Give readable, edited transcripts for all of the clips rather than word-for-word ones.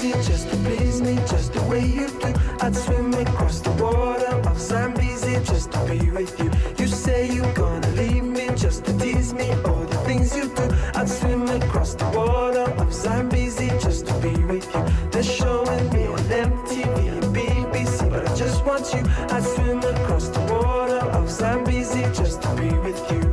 Zambezi just to please me, just the way you do. I'd swim across the water of Zambezi just to be with you. You say you're gonna leave me just to tease me, all the things you do. I'd swim across the water of Zambezi just to be with you. They're showing me on MTV and BBC, but I just want you. I'd swim across the water of Zambezi just to be with you.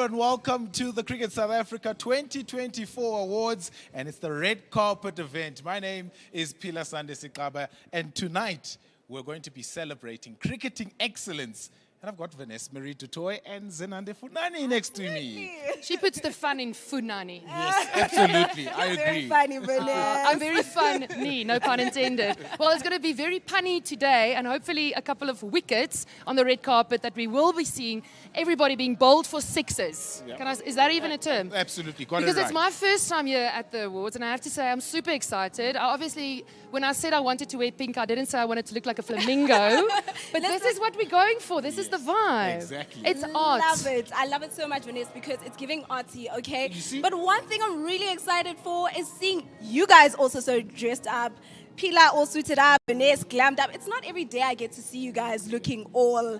everyone. Welcome to the Cricket South Africa 2024 Awards, and it's the red carpet event. My name is Phila Sande Sikaba, and tonight we're going to be celebrating cricketing excellence. And I've got Vanessa Marie Dutoy and Zenande Funani next to me. She puts the fun in Funani. Yes, absolutely. I agree. Very funny, Vanessa. I'm very funny, no pun intended. Well, it's going to be very punny today, and hopefully a couple of wickets on the red carpet that we will be seeing everybody being bowled for sixes. Yeah. Is that even a term? Absolutely. Got Because it right. it's my first time here at the awards, and I have to say I'm super excited. Obviously, when I said I wanted to wear pink, I didn't say I wanted to look like a flamingo. But this is what we're going for. This is the vibe. Exactly. It's art. Love it. I love it so much, Vanessa, because it's giving artsy, okay? You see? But one thing I'm really excited for is seeing you guys also so dressed up. Phila all suited up, Vanessa glammed up. It's not every day I get to see you guys looking all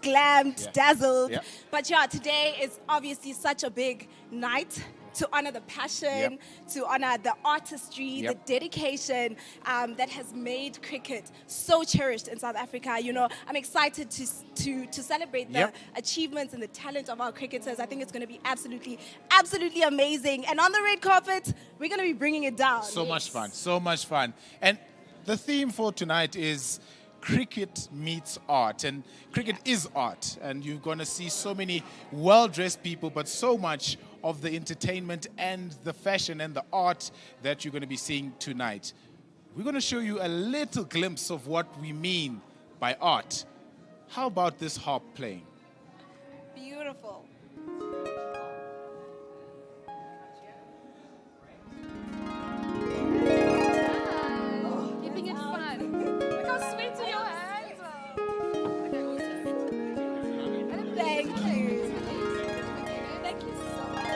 glammed, dazzled. Yeah. But yeah, today is obviously such a big night to honor the passion, to honor the artistry, the dedication that has made cricket so cherished in South Africa. You know, I'm excited to celebrate the achievements and the talent of our cricketers. I think it's going to be absolutely amazing. And on the red carpet, we're going to be bringing it down. So much fun, so much fun. And the theme for tonight is cricket meets art, and cricket is art, and you're going to see so many well-dressed people, but so much of the entertainment and the fashion and the art that you're going to be seeing tonight. We're going to show you a little glimpse of what we mean by art. How about this harp playing? Beautiful. Keeping it fun. Look how sweaty your hands are. Thank you. Thank you so much.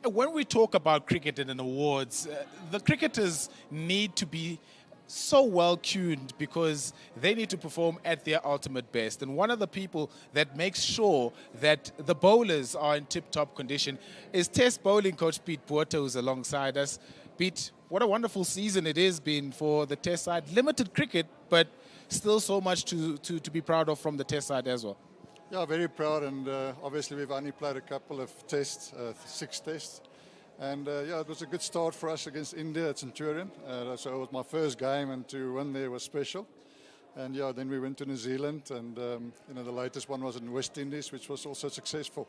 When we talk about cricket and awards, the cricketers need to be so well tuned because they need to perform at their ultimate best. And one of the people that makes sure that the bowlers are in tip-top condition is Test bowling coach Pete Botha, who's alongside us. Pete, what a wonderful season it has been for the Test side. Limited cricket, but still so much to be proud of from the Test side as well. Yeah, very proud, and obviously we've only played a couple of tests, 6 tests. And yeah, it was a good start for us against India at Centurion. So it was my first game, and to win there was special. And yeah, then we went to New Zealand, and you know, the latest one was in West Indies, which was also successful.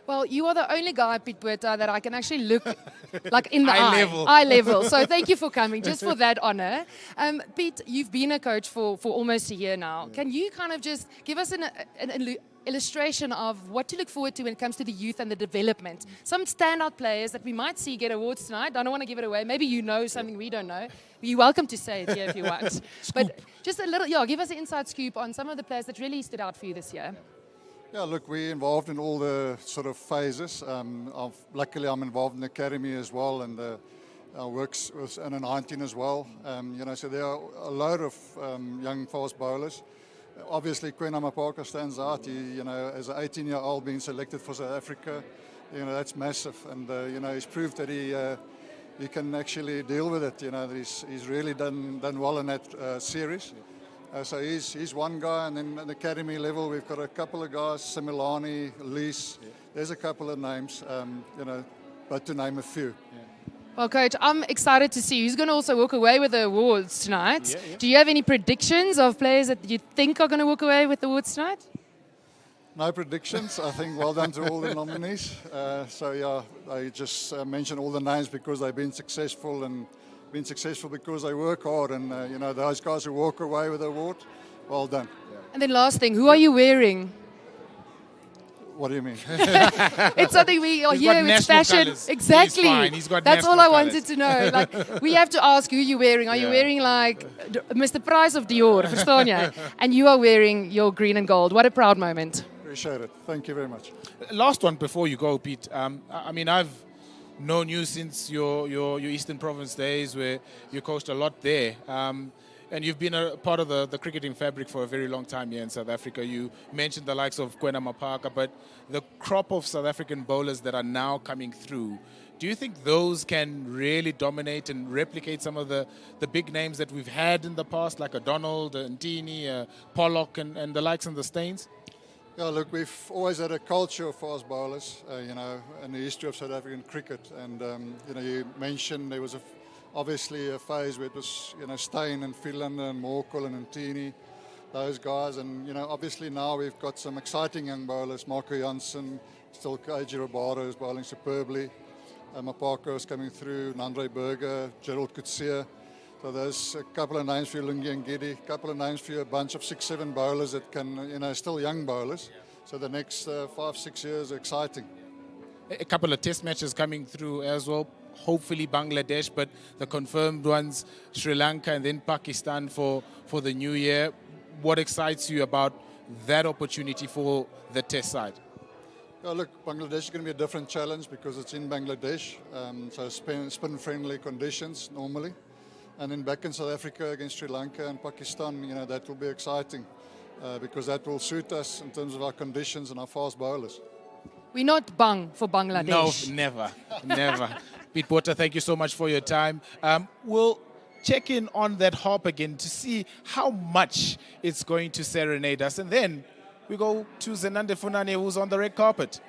Well, you are the only guy, Pete Botha, that I can actually look like in the Eye level. Eye level. So thank you for coming, just for that honor. Pete, you've been a coach for almost a year now. Can you kind of just give us an illustration of what to look forward to when it comes to the youth and the development? Some standout players that we might see get awards tonight. I don't want to give it away. Maybe you know something we don't know. You're welcome to say it here if you want. But just a little, give us an inside scoop on some of the players that really stood out for you this year. Yeah, look, we're involved in all the sort of phases. Luckily, I'm involved in the academy as well, and works with under 19 as well. You know, so there are a load of young fast bowlers. Obviously, Kwena Mapaka stands out. You know, as an 18-year-old being selected for South Africa, you know, that's massive. And you know, he's proved that he can actually deal with it. You know, that he's really done well in that series. So he's one guy, and then at the academy level, we've got a couple of guys, Similani, Lees. There's a couple of names, you know, but to name a few. Well, Coach, I'm excited to see who's going to also walk away with the awards tonight. Do you have any predictions of players that you think are going to walk away with the awards tonight? No predictions. I think well done to all the nominees. So yeah, I just mentioned all the names because they've been successful and been successful because they work hard. And, you know, those guys who walk away with the award, well done. And then last thing, who are you wearing? What do you mean? It's something we are He's got here. It's national fashion. colours. Exactly. He's fine. He's got That's all national I wanted colours. to know. Like, we have to ask who you're wearing. Are you Yeah. wearing like Mr. Price of Dior, verstaan jy? And you are wearing your green and gold. What a proud moment. Appreciate it. Thank you very much. Last one before you go, Pete. I mean, I've known you since your Eastern Province days where you coached a lot there. And you've been a part of the cricketing fabric for a very long time here in South Africa. You mentioned the likes of Kwena Mapaka, but the crop of South African bowlers that are now coming through, do you think those can really dominate and replicate some of the big names that we've had in the past, like a Donald, a Ntini, Pollock, and the likes and the Stains? Yeah, look, we've always had a culture of fast bowlers, you know, in the history of South African cricket. And, you know, you mentioned there was obviously a phase where it was, you know, Steyn and Philander and Morkel and Ntini, those guys. And, you know, obviously now we've got some exciting young bowlers. Marco Jansen, still KG Rabada is bowling superbly. Mapaka is coming through, Nandre Burger, Gerald Coetzee. So there's a couple of names for you, Lungi Ngidi, a couple of names for you, a bunch of 6-7 bowlers that can, you know, still young bowlers. So the next 5-6 years are exciting. A couple of test matches coming through as well. Hopefully Bangladesh, but the confirmed ones, Sri Lanka and then Pakistan for the new year. What excites you about that opportunity for the test side? Yeah, look, Bangladesh is going to be a different challenge because it's in Bangladesh. So spin-friendly conditions normally. And then back in South Africa against Sri Lanka and Pakistan, you know, that will be exciting because that will suit us in terms of our conditions and our fast bowlers. We're not bang for No, Bangladesh. never, never. Pete Botha, thank you so much for your time. We'll check in on that harp again to see how much it's going to serenade us. And then we go to Zenande Funane, who's on the red carpet.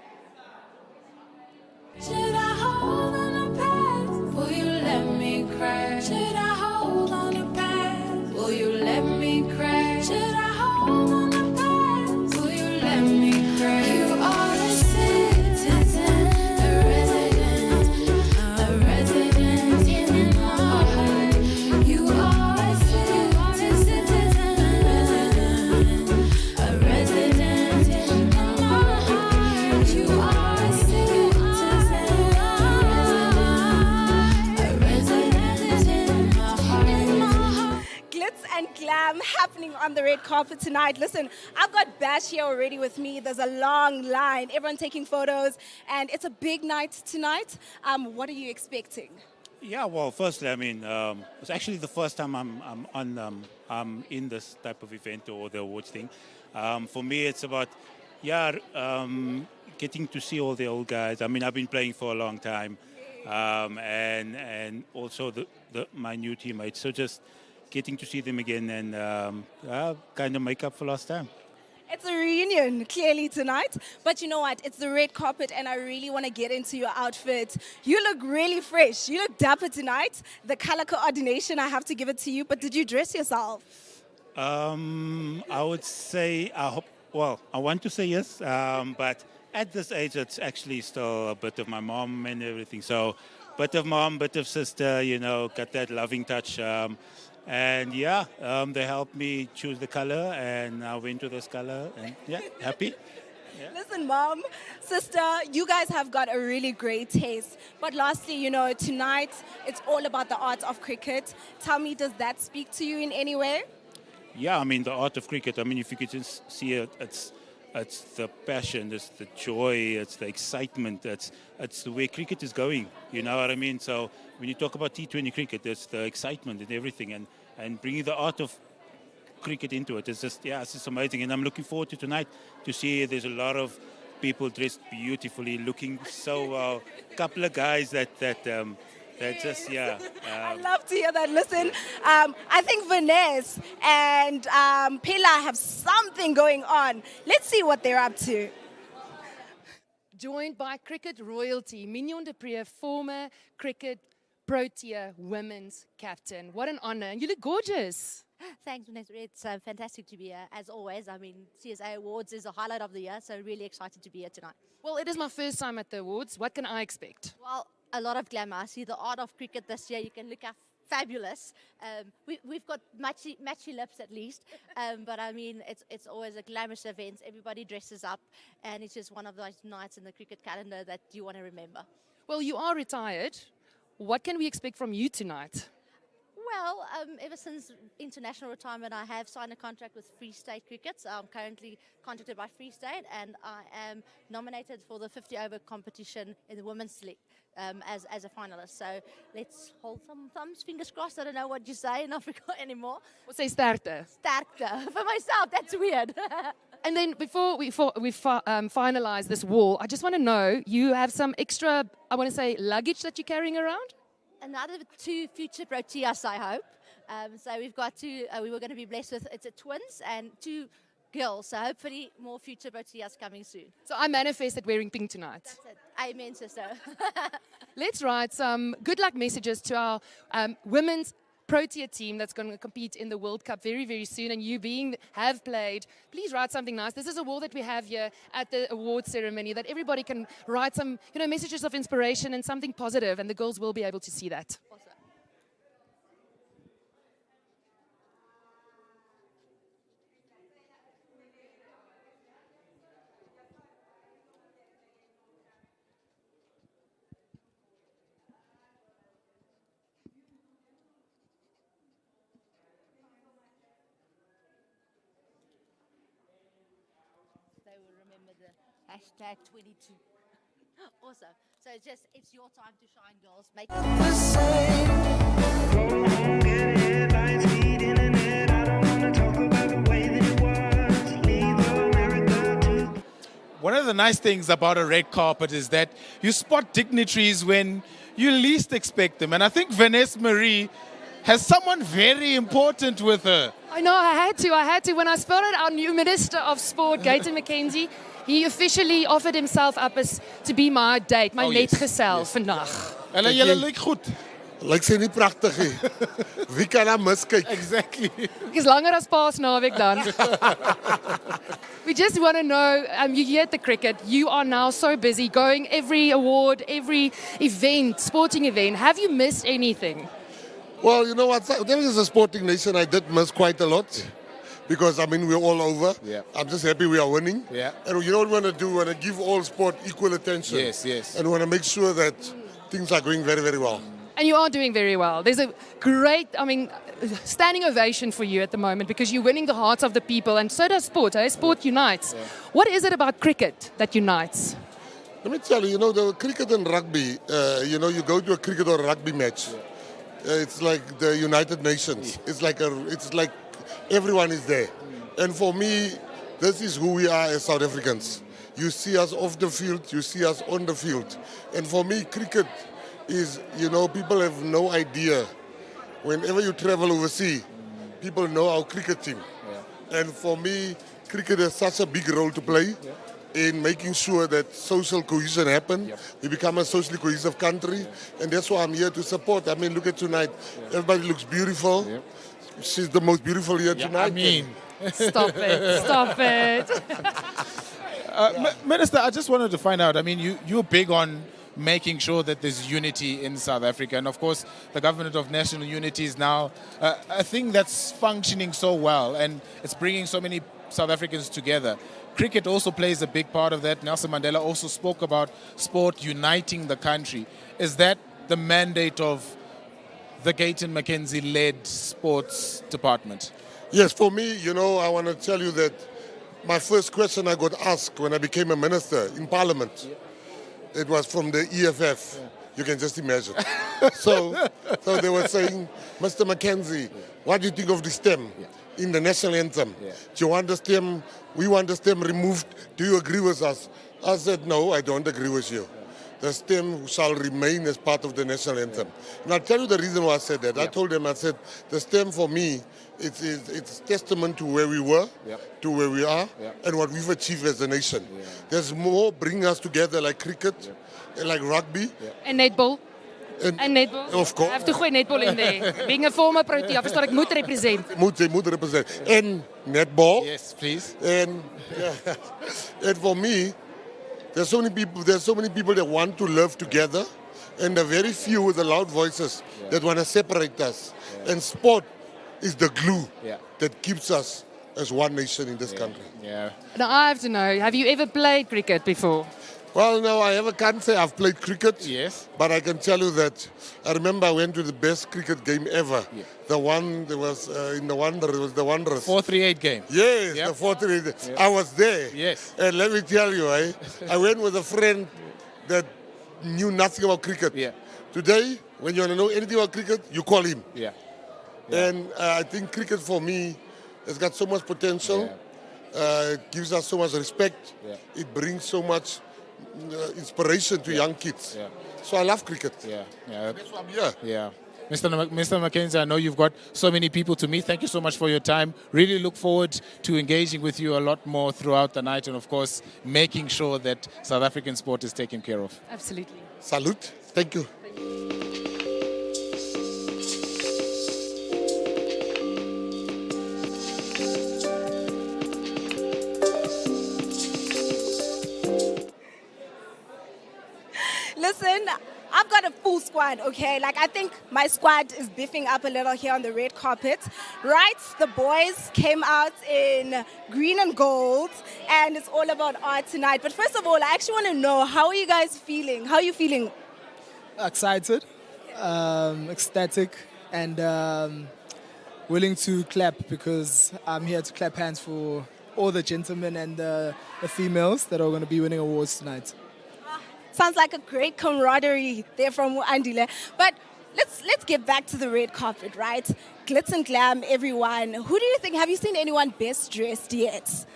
Should I hold on to past? Will you let me cry? Should I hold on to past? Will you let me cry? Should I hold on to past? Will you let me cry? You are a citizen, a resident in my heart. You are a citizen, a resident in my heart. You are a citizen. Glitz and glam happening on the red carpet tonight. Listen, I've got Bash here already with me. There's a long line, everyone taking photos, and it's a big night tonight. What are you expecting? Yeah, well, firstly, I mean, it's actually the first time I'm in this type of event or the awards thing. For me, it's about, getting to see all the old guys. I mean, I've been playing for a long time, and also my new teammates. So just getting to see them again and kind of make up for last time. It's a reunion, clearly, tonight. But you know what? It's the red carpet, and I really want to get into your outfit. You look really fresh. You look dapper tonight. The color coordination, I have to give it to you. But did you dress yourself? I would say, I want to say yes, but at this age, it's actually still a bit of my mom and everything. So, bit of mom, bit of sister, you know, got that loving touch. And they helped me choose the color, and I went to this color, and happy. Listen, mom, sister, you guys have got a really great taste. But lastly, you know, tonight, it's all about the art of cricket. Tell me, does that speak to you in any way? Yeah, I mean, the art of cricket, I mean, if you could just see it, it's the passion, it's the joy, it's the excitement, it's the way cricket is going, you know what I mean? So when you talk about T20 cricket, it's the excitement and everything, and bringing the art of cricket into it. It's just amazing. And I'm looking forward to tonight to see there's a lot of people dressed beautifully, looking so well. A couple of guys that just, I love to hear that. Listen, I think Vanessa and Pila have something going on. Let's see what they're up to. Joined by cricket royalty, Mignon du Preez, former cricket Protea women's captain. What an honor. And you look gorgeous. Thanks, Vanessa. It's fantastic to be here, as always. I mean, CSA Awards is a highlight of the year, so really excited to be here tonight. Well, it is my first time at the awards. What can I expect? Well, a lot of glamour. I see the art of cricket this year. You can look fabulous. We've got matchy lips at least, but I mean, it's always a glamorous event. Everybody dresses up, and it's just one of those nights in the cricket calendar that you want to remember. Well, you are retired. What can we expect from you tonight? Well, ever since international retirement, I have signed a contract with Free State Cricket. So I'm currently contracted by Free State, and I am nominated for the 50-over competition in the Women's League as a finalist. So let's hold some thumbs, fingers crossed. I don't know what you say in Africa anymore. We'll say sterkte. Sterkte. For myself, that's weird. And then before we finalize this wall, I just want to know, you have some extra, I want to say, luggage that you're carrying around? Another 2 future Proteas, I hope. So we've got 2, we were going to be blessed with, it's a twins and 2 girls. So hopefully more future Proteas coming soon. So I manifested wearing pink tonight. That's it. Amen, sister. Let's write some good luck messages to our women's Protea team that's going to compete in the World Cup very, very soon. And you have played, please write something nice. This is a wall that we have here at the awards ceremony that everybody can write some, messages of inspiration and something positive, and the girls will be able to see that. Awesome. They will remember the hashtag 22. Awesome. So it's your time to shine, girls. Make The same. Go home, get headlines, feed internet. I don't wanna talk about the way that it was. Leave America to. One of the nice things about a red carpet is that you spot dignitaries when you least expect them. And I think Vanessa Marie has someone very important with her. I know, I had to. When I spotted our new Minister of Sport, Gayton McKenzie, he officially offered himself up as to be my date, my metgesel vandag. Hulle julle lyk goed. Lyk sy nie pragtig nie. Wie kan haar miskyk? Exactly. Ek is langer as Paasnaweek dan. We just want to know, you here at the cricket, you are now so busy going every award, every event, sporting event. Have you missed anything? Well, you know what? There is a sporting nation. I did miss quite a lot. Because, we're all over. Yeah. I'm just happy we are winning. Yeah. And you know what we want to do? We want to give all sport equal attention. Yes. And we want to make sure that things are going very, very well. And you are doing very well. There's a great, standing ovation for you at the moment because you're winning the hearts of the people, and so does sport. Sport unites. Yeah. What is it about cricket that unites? Let me tell you, the cricket and rugby, you go to a cricket or rugby match. It's like the United Nations. It's like everyone is there. And for me, this is who we are as South Africans. You see us off the field, you see us on the field. And for me, cricket is, people have no idea. Whenever you travel overseas, people know our cricket team. Yeah. And for me, cricket has such a big role to play in making sure that social cohesion happens. Yep. We become a socially cohesive country. And that's why I'm here to support. Look at tonight. Everybody looks beautiful. Yep. She's the most beautiful here tonight. Stop it. Minister, I just wanted to find out, you're big on making sure that there's unity in South Africa. And of course, the Government of National Unity is now a thing that's functioning so well, and it's bringing so many South Africans together. Cricket also plays a big part of that. Nelson Mandela also spoke about sport uniting the country. Is that the mandate of the Gayton McKenzie-led sports department? Yes, for me, I want to tell you that my first question I got asked when I became a minister in Parliament, it was from the EFF. Yeah. You can just imagine. so they were saying, Mr. McKenzie, what do you think of the stem in the national anthem? Yeah. Do you want the stem? We want the stem removed. Do you agree with us? I said, no, I don't agree with you. The stem shall remain as part of the national anthem. And I'll tell you the reason why I said that. I told them, I said, the stem for me, it's testament to where we were, to where we are, and what we've achieved as a nation. Yeah. There's more bringing us together like cricket, and like rugby. And netball. And netball. Of course. I have to go netball in there. Being a former Protea, verstaan ek moet represent. Moet represent. And netball. Yes, please. And for me, there's so many people that want to live together and the very few with the loud voices that want to separate us. And sport is the glue that keeps us as one nation in this country. Yeah. Now I have to know, have you ever played cricket before? Well, no, can't say I've played cricket. Yes. But I can tell you that I remember I went to the best cricket game ever. Yeah. The one that was in the Wanderers. It was the Wanderers. 4-3-8 game. Yes, Yep. the 4-3. I was there. Yes. And let me tell you, I went with a friend that knew nothing about cricket. Yeah. Today, when you want to know anything about cricket, you call him. Yeah. And I think cricket for me has got so much potential. It gives us so much respect. Yeah. It brings so much inspiration to young kids. Yeah. So I love cricket. Yeah. Yeah. That's why I'm here. Yeah. Mr. Mackenzie, I know you've got so many people to meet. Thank you so much for your time. Really look forward to engaging with you a lot more throughout the night and, of course, making sure that South African sport is taken care of. Absolutely. Salute. Thank you. Listen, I've got a full squad, okay? Like, I think my squad is beefing up a little here on the red carpet, right? The boys came out in green and gold, and it's all about art tonight. But first of all, I actually want to know, how are you guys feeling? How are you feeling? Excited, ecstatic, and willing to clap, because I'm here to clap hands for all the gentlemen and the females that are going to be winning awards tonight. Sounds like a great camaraderie there from Andile. But let's get back to the red carpet, right? Glitz and glam, everyone. Who do you think, have you seen anyone best dressed yet?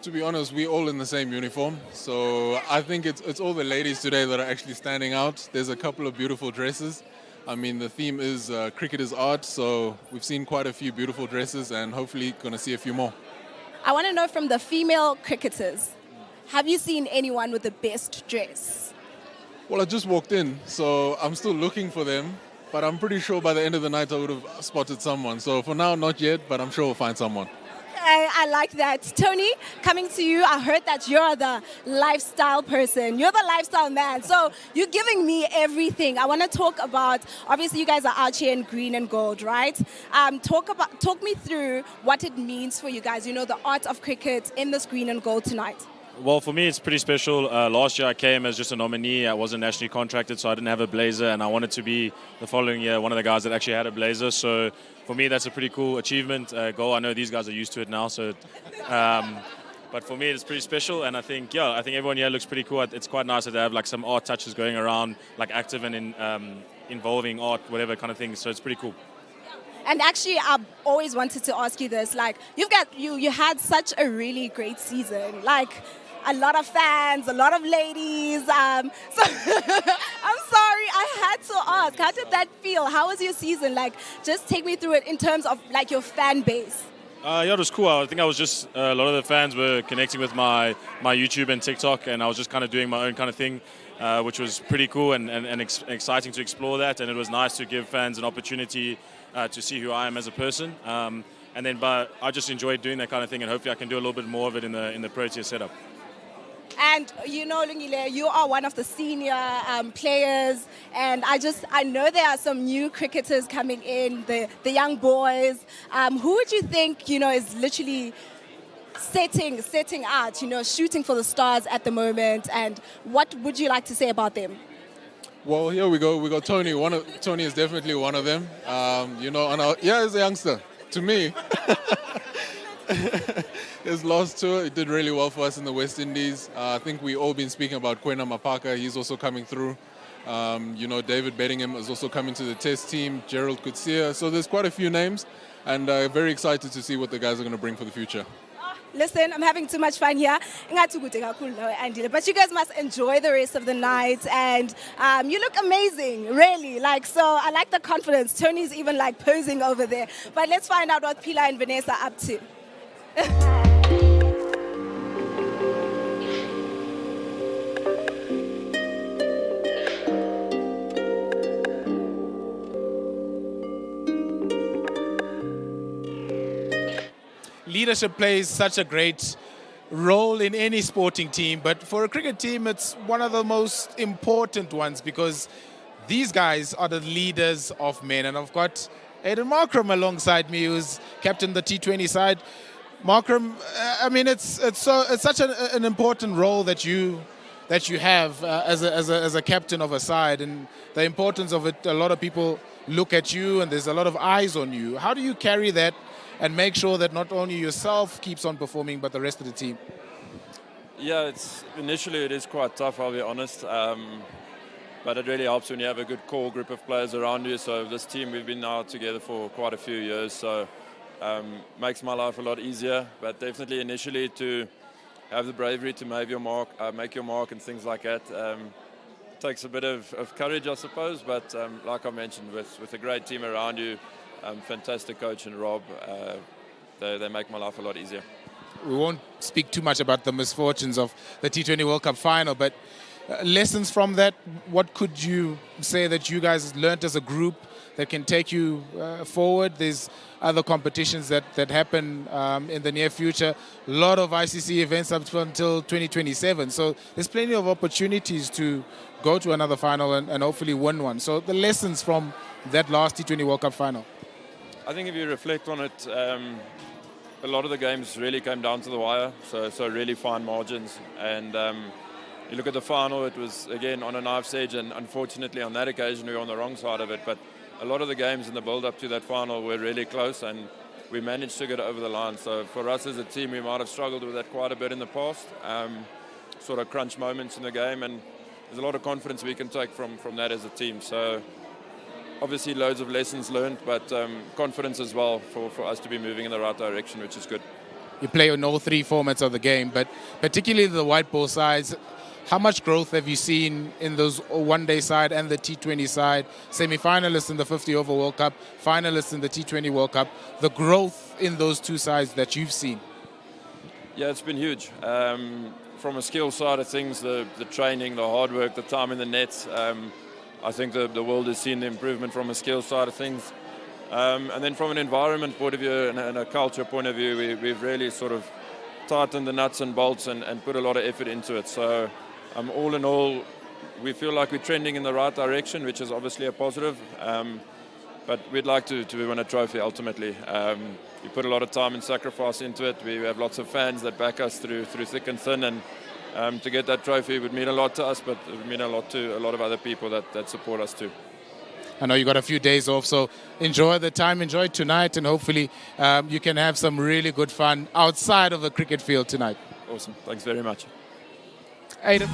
To be honest, we're all in the same uniform. So I think it's all the ladies today that are actually standing out. There's a couple of beautiful dresses. I mean, the theme is cricket is art. So we've seen quite a few beautiful dresses and hopefully going to see a few more. I want to know from the female cricketers, have you seen anyone with the best dress? Well, I just walked in, so I'm still looking for them. But I'm pretty sure by the end of the night I would have spotted someone. So for now, not yet, but I'm sure we'll find someone. I like that. Tony, coming to you, I heard that you're the lifestyle person. You're the lifestyle man. So you're giving me everything. I want to talk about, obviously you guys are out here in green and gold, right? Talk me through what it means for you guys, you know, the art of cricket in this green and gold tonight. Well, for me, it's pretty special. Last year, I came as just a nominee. I wasn't nationally contracted, so I didn't have a blazer, and I wanted to be the following year one of the guys that actually had a blazer. So for me, that's a pretty cool achievement. Goal. I know these guys are used to it now, so. But for me, it's pretty special, and I think everyone here looks pretty cool. It's quite nice that they have like some art touches going around, like active and involving art, whatever kind of thing. So it's pretty cool. And actually, I've always wanted to ask you this. Like, you had such a really great season. Like, a lot of fans, a lot of ladies. So I'm sorry, I had to ask. How did that feel? How was your season? Like, just take me through it in terms of like your fan base. Yeah, it was cool. I think I was just a lot of the fans were connecting with my YouTube and TikTok, and I was just kind of doing my own kind of thing, which was pretty cool and exciting to explore that. And it was nice to give fans an opportunity to see who I am as a person. But I just enjoyed doing that kind of thing, and hopefully I can do a little bit more of it in the Protea setup. And you know, Lungile, you are one of the senior players, and I know there are some new cricketers coming in, the young boys. Who would you think, you know, is literally setting out, you know, shooting for the stars at the moment, and what would you like to say about them? Well, here we go. We got Tony. Tony is definitely one of them. You know, he's a youngster. To me, his last tour, it did really well for us in the West Indies. I think we all been speaking about Kwena Mapaka. He's also coming through. You know, David Bedingham is also coming to the Test team. Gerald Kutsia. So there's quite a few names, and very excited to see what the guys are going to bring for the future. Listen, I'm having too much fun here. But you guys must enjoy the rest of the night, and you look amazing, really. Like, so I like the confidence. Tony's even like posing over there. But let's find out what Pila and Vanessa are up to. Leadership plays such a great role in any sporting team, but for a cricket team, it's one of the most important ones because these guys are the leaders of men. And I've got Aiden Markram alongside me, who's captain the T20 side. Markram, I mean, it's such an important role that you have as a captain of a side, and the importance of it. A lot of people look at you, and there's a lot of eyes on you. How do you carry that and make sure that not only yourself keeps on performing, but the rest of the team? Yeah, initially it is quite tough, I'll be honest. But it really helps when you have a good core group of players around you. So this team, we've been now together for quite a few years, so makes my life a lot easier. But definitely initially to have the bravery to make your mark and things like that. Takes a bit of courage, I suppose, but like I mentioned, with a great team around you, fantastic coach and Rob, they make my life a lot easier. We won't speak too much about the misfortunes of the T20 World Cup final, but lessons from that, what could you say that you guys learned as a group that can take you forward? There's other competitions that happen in the near future. A lot of ICC events up until 2027. So there's plenty of opportunities to go to another final and hopefully win one. So the lessons from that last T20 World Cup final. I think if you reflect on it, a lot of the games really came down to the wire. So really fine margins. And you look at the final, it was again on a knife's edge, and unfortunately on that occasion we were on the wrong side of it. But a lot of the games in the build-up to that final were really close, and we managed to get over the line. So for us as a team, we might have struggled with that quite a bit in the past, sort of crunch moments in the game, and there's a lot of confidence we can take from that as a team. So obviously loads of lessons learned, but confidence as well for us to be moving in the right direction, which is good. You play in all three formats of the game, but particularly the white ball sides, how much growth have you seen in those one-day side and the T20 side? Semi-finalists in the 50-over World Cup, finalists in the T20 World Cup. The growth in those two sides that you've seen? Yeah, it's been huge. From a skill side of things, the training, the hard work, the time in the nets, I think the world has seen the improvement from a skill side of things. And then from an environment point of view and a culture point of view, we've really sort of tightened the nuts and bolts and put a lot of effort into it. So all in all, we feel like we're trending in the right direction, which is obviously a positive. But we'd like to win a trophy ultimately. We put a lot of time and sacrifice into it. We have lots of fans that back us through thick and thin, and to get that trophy would mean a lot to us, but it would mean a lot to a lot of other people that support us too. I know you got a few days off, so enjoy the time, enjoy tonight, and hopefully you can have some really good fun outside of the cricket field tonight. Awesome. Thanks very much. Aiden.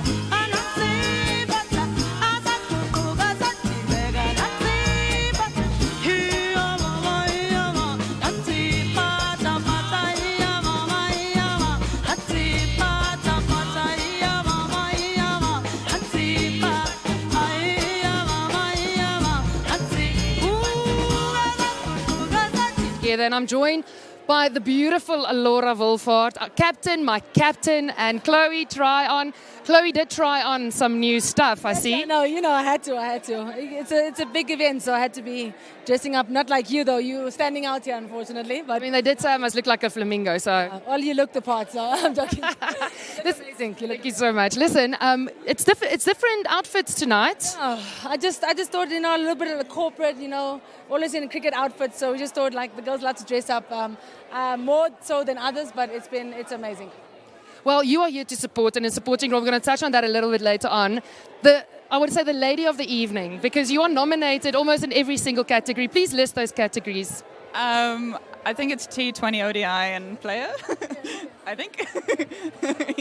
And I'm joined by the beautiful Laura Wolfhard, my captain, and Chloe Tryon. Chloe did try on some new stuff, I see. No, I had to. It's a big event, so I had to be dressing up. Not like you, though. You standing out here, unfortunately. But I mean, they did say I must look like a flamingo, so... well, you look the part, so I'm joking. That's amazing. Thank you so much. Listen, it's different outfits tonight. I just thought, a little bit of the corporate, always in cricket outfits, so we just thought, the girls love to dress up more so than others, but it's amazing. Well, you are here to support, and in supporting, we're going to touch on that a little bit later on. I would say the lady of the evening, because you are nominated almost in every single category. Please list those categories. I think it's T20 ODI and player. I think.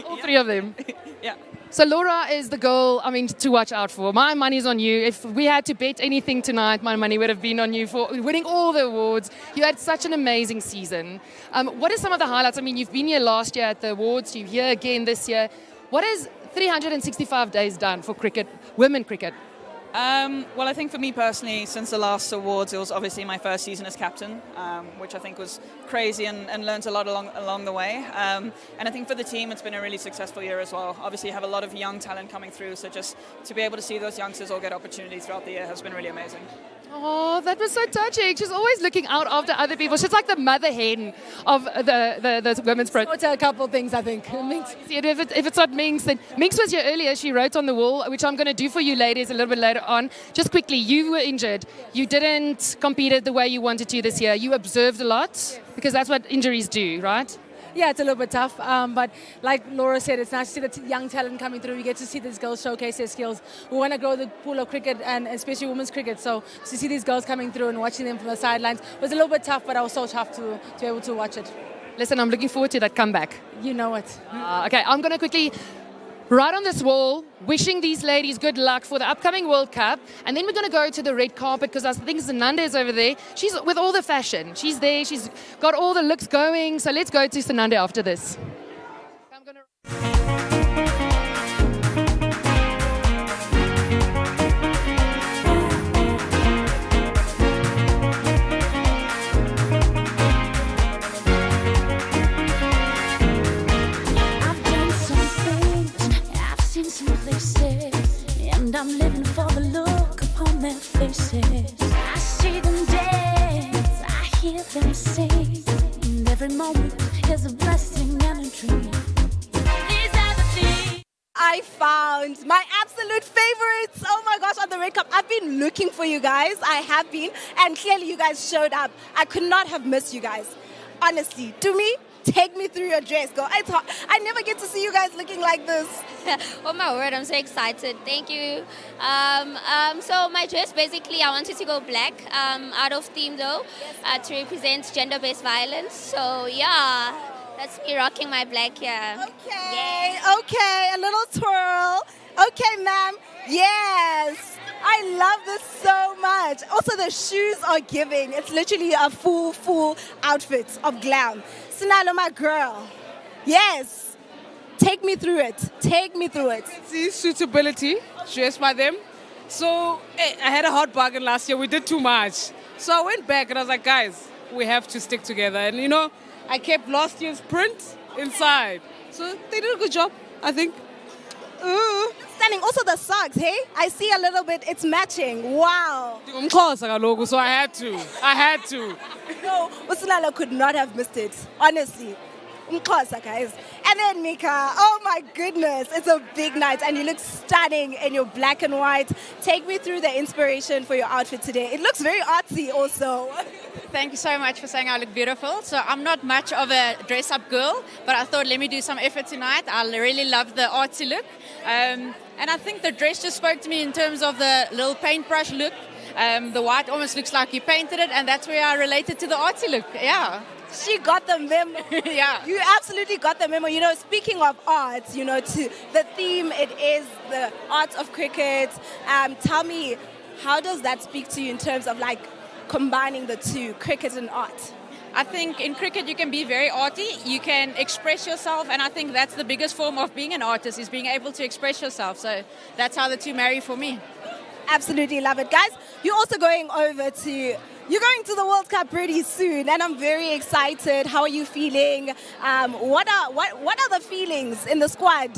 All three of them. Yeah. So Laura is the girl, to watch out for. My money's on you. If we had to bet anything tonight, my money would have been on you for winning all the awards. You had such an amazing season. What are some of the highlights? You've been here last year at the awards. You're here again this year. What has 365 days done for cricket, women cricket? Well, I think for me personally, since the last awards, it was obviously my first season as captain, which I think was crazy and learned a lot along the way. And I think for the team, it's been a really successful year as well. Obviously, you have a lot of young talent coming through, so just to be able to see those youngsters all get opportunities throughout the year has been really amazing. Oh, that was so touching. She's always looking out after other people. She's like the mother hen of the women's pro. A couple things, I think. If it's not Minx, then Minx was here earlier. She wrote on the wall, which I'm going to do for you ladies a little bit later on. Just quickly, you were injured. You didn't compete the way you wanted to this year. You observed a lot because that's what injuries do, right? Yeah, it's a little bit tough, but like Laura said, it's nice to see the young talent coming through. We get to see these girls showcase their skills. We want to grow the pool of cricket and especially women's cricket. So to see these girls coming through and watching them from the sidelines was a little bit tough, but I was so tough to be able to watch it. Listen, I'm looking forward to that comeback. You know it. Okay, I'm going to quickly write on this wall, wishing these ladies good luck for the upcoming World Cup. And then we're going to go to the red carpet because I think Sananda is over there. She's with all the fashion. She's there. She's got all the looks going. So let's go to Sananda after this. And I'm living for the look upon their faces. I see them dance, I hear them sing, and every moment is a blessing and a dream. These are the things I found my absolute favorites. Oh my gosh, on the red cup. I've been looking for you guys. I have been, and clearly you guys showed up. I could not have missed you guys. Honestly, to me, take me through your dress, girl. It's hot. I never get to see you guys looking like this. Oh my word, I'm so excited. Thank you. So my dress, basically, I wanted to go black, out of theme though, to represent gender-based violence. So yeah, that's me rocking my black here. Okay, okay, a little twirl. Okay, ma'am. Yes. I love this so much. Also, the shoes are giving. It's literally a full outfit of glam. Sinalo, my girl. Yes. Take me through it. Take me through it. See suitability, dressed by them. So I had a hot bargain last year. We did too much. So I went back and I was like, guys, we have to stick together. And you know, I kept last year's print inside. So they did a good job, I think. Stunning. Also the socks, hey? I see a little bit, it's matching. Wow. So I had to. No, Usunalo could not have missed it, honestly. Umxhosa, guys. And then Mika, oh my goodness, it's a big night and you look stunning in your black and white. Take me through the inspiration for your outfit today. It looks very artsy also. Thank you so much for saying I look beautiful. So I'm not much of a dress-up girl, but I thought let me do some effort tonight. I really love the artsy look. And I think the dress just spoke to me in terms of the little paintbrush look. The white almost looks like you painted it, and that's where I related to the artsy look. Yeah. She got the memo. Yeah. You absolutely got the memo. You know, speaking of arts, you know, to the theme, it is the art of cricket. Tell me, how does that speak to you in terms of like combining the two, cricket and art? I think in cricket you can be very arty, you can express yourself, and I think that's the biggest form of being an artist, is being able to express yourself. So that's how the two marry for me. Absolutely love it. Guys, you're also going to the World Cup pretty soon, and I'm very excited. How are you feeling? What are the feelings in the squad?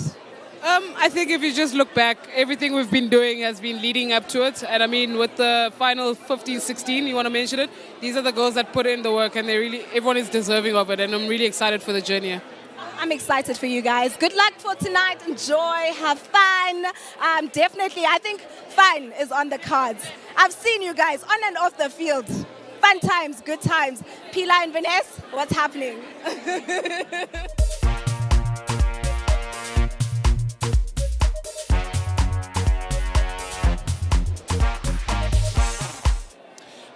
I think if you just look back, everything we've been doing has been leading up to it. And I mean, with the final 15-16, you want to mention it, these are the girls that put in the work, and everyone is deserving of it. And I'm really excited for the journey. I'm excited for you guys. Good luck for tonight. Enjoy, have fun. Definitely, I think fun is on the cards. I've seen you guys on and off the field. Fun times, good times. Pila and Vanessa, what's happening?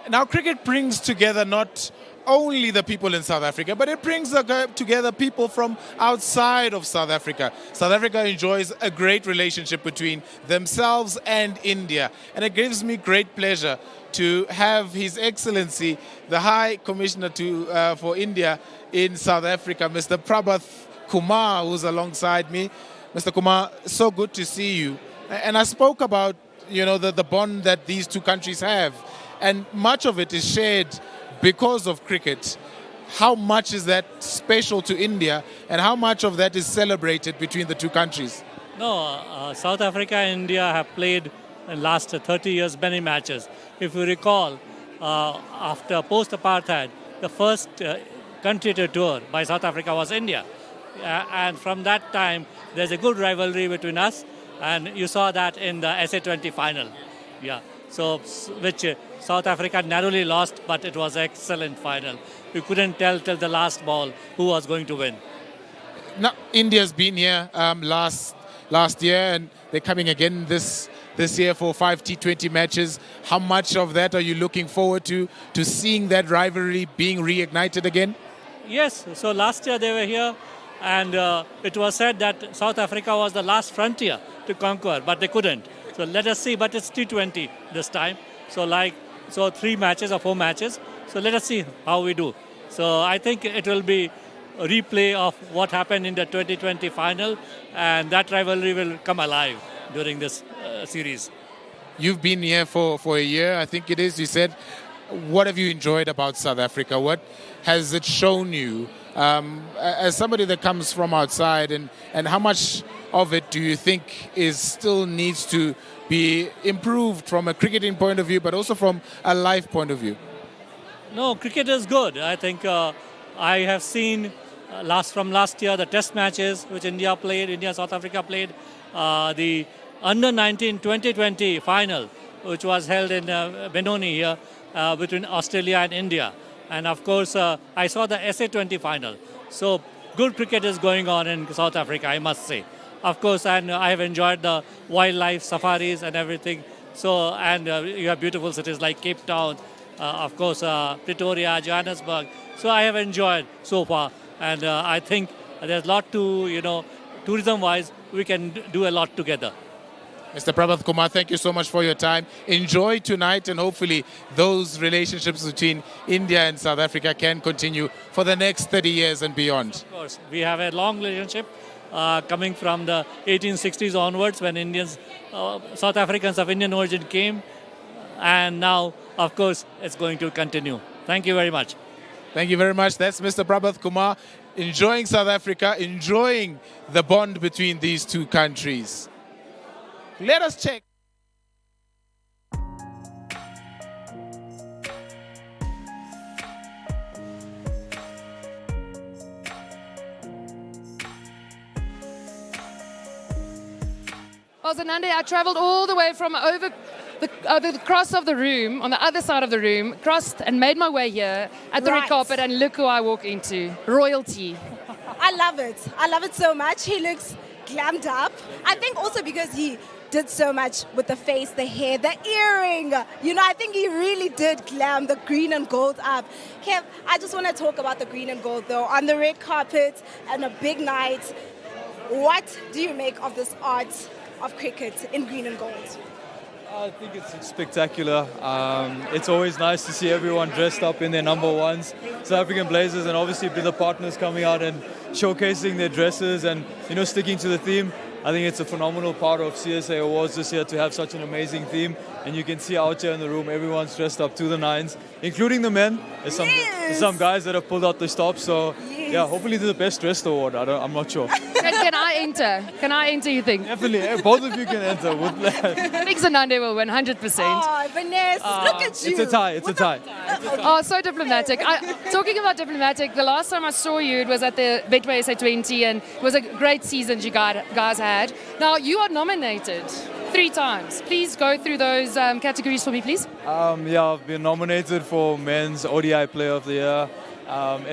Now, cricket brings together not only the people in South Africa, but it brings together people from outside of South Africa. South Africa enjoys a great relationship between themselves and India, and it gives me great pleasure to have His Excellency, the High Commissioner for India in South Africa, Mr. Prabhat Kumar, who's alongside me. Mr. Kumar, so good to see you. And I spoke about the bond that these two countries have. And much of it is shared because of cricket. How much is that special to India, and how much of that is celebrated between the two countries? No, South Africa and India have played in the last 30 years many matches. If you recall, after post-apartheid, the first country to tour by South Africa was India. And from that time, there's a good rivalry between us, and you saw that in the SA20 final. Yeah, so which South Africa narrowly lost, but it was an excellent final. You couldn't tell till the last ball who was going to win. Now, India's been here last year, and they're coming again this year for 5 T20 matches. How much of that are you looking forward to seeing that rivalry being reignited again? Yes, so last year they were here, and it was said that South Africa was the last frontier to conquer, but they couldn't. So let us see, but it's T20 this time. So 3 matches or 4 matches. So let us see how we do. So I think it will be a replay of what happened in the 2020 final, and that rivalry will come alive during this series. You've been here for a year, I think it is. You said, what have you enjoyed about South Africa? What has it shown you as somebody that comes from outside, and how much of it do you think still needs to be improved from a cricketing point of view, but also from a life point of view? No, cricket is good. I think I have seen from last year the test matches which India South Africa played, the under-19 2020 final which was held in Benoni here between Australia and India. And of course, I saw the SA20 final. So good cricket is going on in South Africa, I must say. Of course, and I have enjoyed the wildlife safaris and everything. So, and you have beautiful cities like Cape Town, of course, Pretoria, Johannesburg. So I have enjoyed so far. And I think there's a lot to, tourism-wise, we can do a lot together. Mr. Prabath Kumar, thank you so much for your time. Enjoy tonight, and hopefully those relationships between India and South Africa can continue for the next 30 years and beyond. Of course, we have a long relationship coming from the 1860s onwards when South Africans of Indian origin came. And now, of course, it's going to continue. Thank you very much. Thank you very much. That's Mr. Prabath Kumar enjoying South Africa, enjoying the bond between these two countries. Let us check. Well, Zenande, I traveled all the way from over the cross of the room, on the other side of the room, crossed and made my way here at the red carpet, and look who I walk into. Royalty. I love it. I love it so much. He looks glammed up. I think also because he did so much with the face, the hair, the earring. I think he really did glam the green and gold up. Kev, I just want to talk about the green and gold though. On the red carpet and a big night, what do you make of this art of cricket in green and gold? I think it's spectacular. It's always nice to see everyone dressed up in their number ones, South African blazers, and obviously the partners coming out and showcasing their dresses and sticking to the theme. I think it's a phenomenal part of CSA Awards this year to have such an amazing theme, and you can see out here in the room everyone's dressed up to the nines, including the men. There's some guys that have pulled out the stops, so yeah, hopefully they're the best dressed award. I'm not sure. Can I enter? Can I enter, you think? Definitely, both of you can enter. I think Zenande will win 100%. Oh, Vanessa, look at you. It's a tie. Oh, so diplomatic. Talking about diplomatic, the last time I saw you, it was at the Betway SA20, and it was a great season you guys had. Now, you are nominated 3 times. Please go through those categories for me, please. I've been nominated for Men's ODI Player of the Year,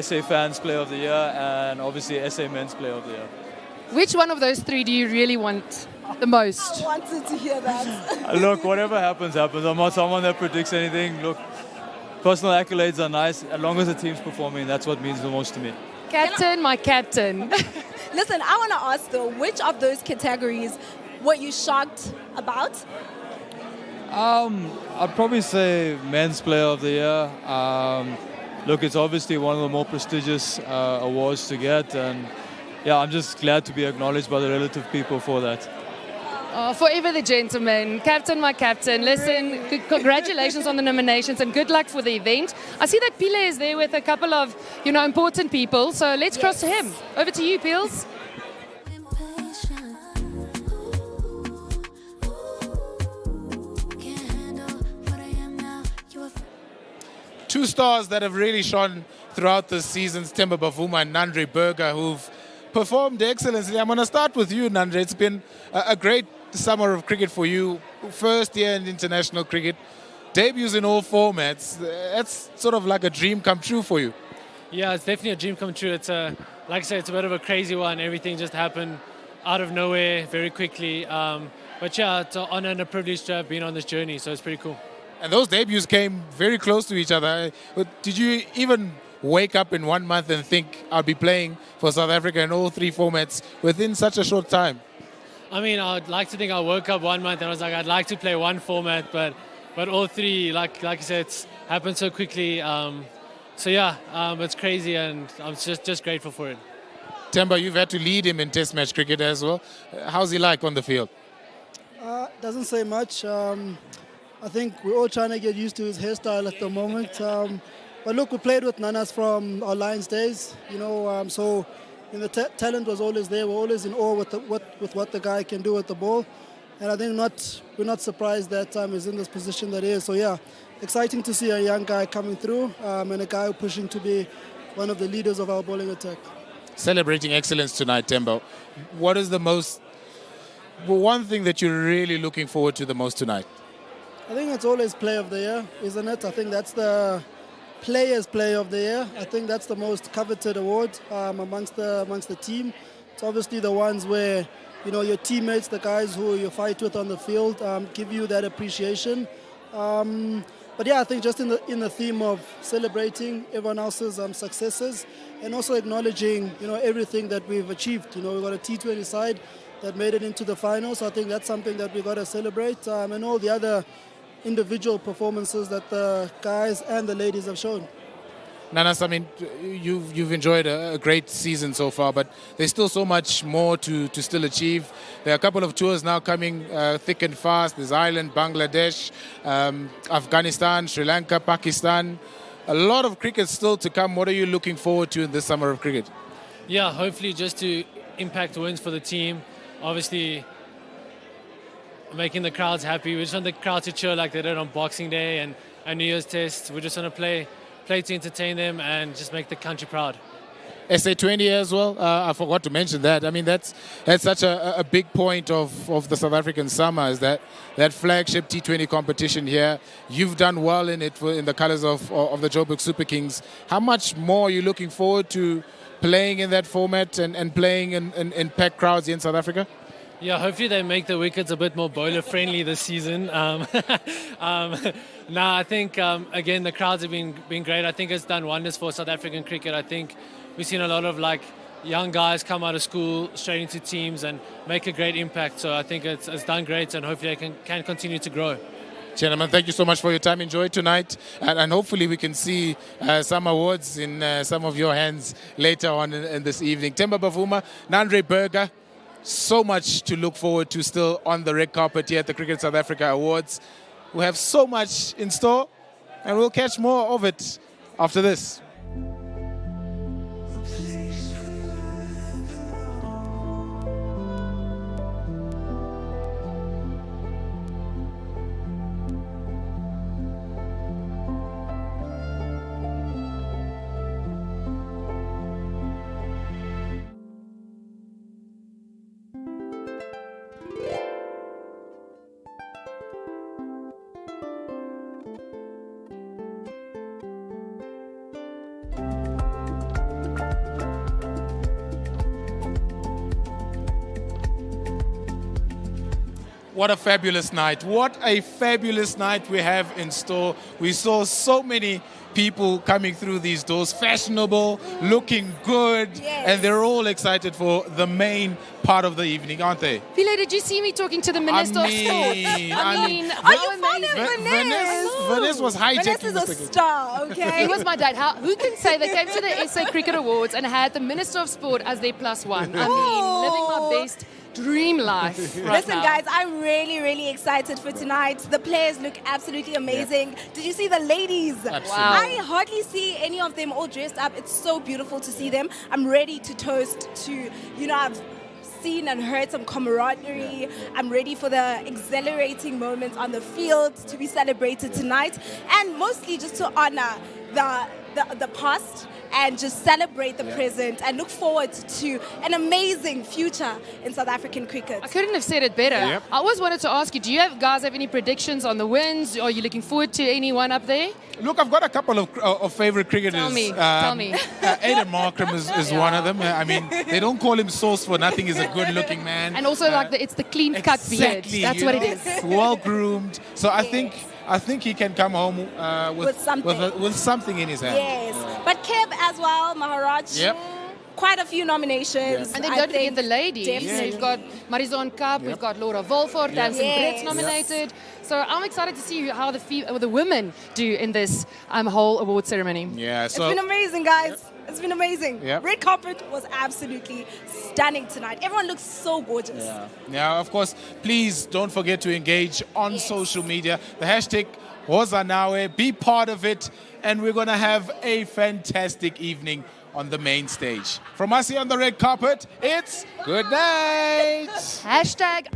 SA Fans Player of the Year, and obviously SA Men's Player of the Year. Which one of those 3 do you really want the most? I wanted to hear that. Look, whatever happens. I'm not someone that predicts anything. Look, personal accolades are nice. As long as the team's performing, that's what means the most to me. Captain, my captain. Listen, I want to ask though, which of those categories were you shocked about? I'd probably say Men's Player of the Year. Look, it's obviously one of the more prestigious awards to get, and yeah, I'm just glad to be acknowledged by the relative people for that. Oh, forever the gentleman. Captain, my captain. Listen, congratulations on the nominations and good luck for the event. I see that Pile is there with a couple of, important people. So let's cross to him. Over to you, Peels. Two stars that have really shone throughout the seasons, Themba Bavuma and Nandre Burger, who've performed excellently. I'm going to start with you, Nandre. It's been a great summer of cricket for you. First year in international cricket, debuts in all formats. That's sort of like a dream come true for you. Yeah, it's definitely a dream come true. It's like I said, it's a bit of a crazy one. Everything just happened out of nowhere very quickly. But yeah, it's an honor and a privilege to have been on this journey. So it's pretty cool. And those debuts came very close to each other. Did you even wake up in 1 month and think I'll be playing for South Africa in all three formats within such a short time? I mean, I'd like to think I woke up 1 month and I was like, I'd like to play one format, but all three, like you said, it's happened so quickly. So yeah, it's crazy and I'm just grateful for it. Themba, you've had to lead him in Test match cricket as well. How's he like on the field? Doesn't say much. I think we're all trying to get used to his hairstyle at the moment. But look, we played with Nanas from our Lions days, so the talent was always there. We're always in awe with what the guy can do with the ball. And I think we're not surprised that he's in this position that he is. So yeah, exciting to see a young guy coming through and a guy pushing to be one of the leaders of our bowling attack. Celebrating excellence tonight, Themba. What is one thing that you're really looking forward to the most tonight? I think it's always Player of the Year, isn't it? I think that's the Players' Player of the Year. I think that's the most coveted award amongst the team. It's obviously the ones where your teammates, the guys who you fight with on the field, give you that appreciation. But yeah, I think just in the theme of celebrating everyone else's successes and also acknowledging everything that we've achieved. We've got a T20 side that made it into the finals. So I think that's something that we've got to celebrate, and all the other individual performances that the guys and the ladies have shown. Nanas, I mean, you've enjoyed a great season so far, but there's still so much more to still achieve. There are a couple of tours now coming thick and fast. There's Ireland, Bangladesh, Afghanistan, Sri Lanka, Pakistan. A lot of cricket still to come. What are you looking forward to in this summer of cricket? Yeah, hopefully just to impact wins for the team. Obviously, making the crowds happy. We just want the crowd to cheer like they did on Boxing Day and New Year's Test. We just want to play to entertain them and just make the country proud. SA20 as well. I forgot to mention that. I mean, that's such a big point of the South African summer, is that flagship T20 competition here. You've done well in it in the colours of the Joburg Super Kings. How much more are you looking forward to playing in that format and playing in packed crowds here in South Africa? Yeah, hopefully they make the wickets a bit more bowler-friendly this season. I think, again, the crowds have been great. I think it's done wonders for South African cricket. I think we've seen a lot of young guys come out of school straight into teams and make a great impact. So I think it's done great, and hopefully they can continue to grow. Gentlemen, thank you so much for your time. Enjoy tonight, and hopefully we can see some awards in some of your hands later on in this evening. Themba Bavuma, Nandre Burger, so much to look forward to still on the red carpet here at the Cricket South Africa Awards. We have so much in store, and we'll catch more of it after this. What a fabulous night. What a fabulous night we have in store. We saw so many people coming through these doors, fashionable, looking good, and they're all excited for the main part of the evening, aren't they? Pile, did you see me talking to the Minister of Sport? Are you fond of Vanessa? Vanessa was hijacking. Vanessa's a star, okay? He was my dad. Who can say they came to the SA Cricket Awards and had the Minister of Sport as their +1? I mean, living my best dream life right Listen, now. guys, I'm really, really excited for tonight. The players look absolutely amazing. Did you see the ladies? Wow. I hardly see any of them all dressed up. It's so beautiful to see them. I'm ready to toast to, I've seen and heard some camaraderie. I'm ready for the exhilarating moments on the field to be celebrated tonight, and mostly just to honor the past and just celebrate the present and look forward to an amazing future in South African cricket. I couldn't have said it better. Yep. I always wanted to ask you, do you guys have any predictions on the wins? Are you looking forward to anyone up there? Look, I've got a couple of favorite cricketers. Tell me. Aidan Markram is one of them. I mean, they don't call him Sauce for nothing. He's a good-looking man. And also, it's the clean-cut beard. That's what it is. Well-groomed. So I think he can come home with something in his hand. Yes, but Keb as well, Maharaj. Yep. Quite a few nominations. And then don't forget the ladies. Definitely. We've got Marizon Kapp, we've got Laura Wolford, Damson Yes. Brits nominated. So I'm excited to see how the women do in this whole award ceremony. Yeah, It's been amazing, guys. It's been amazing. Yep. Red carpet was absolutely stunning tonight. Everyone looks so gorgeous. Now, of course, please don't forget to engage on social media. The hashtag Hozanawe, be part of it, and we're going to have a fantastic evening on the main stage. From us here on the red carpet, it's good night. Hashtag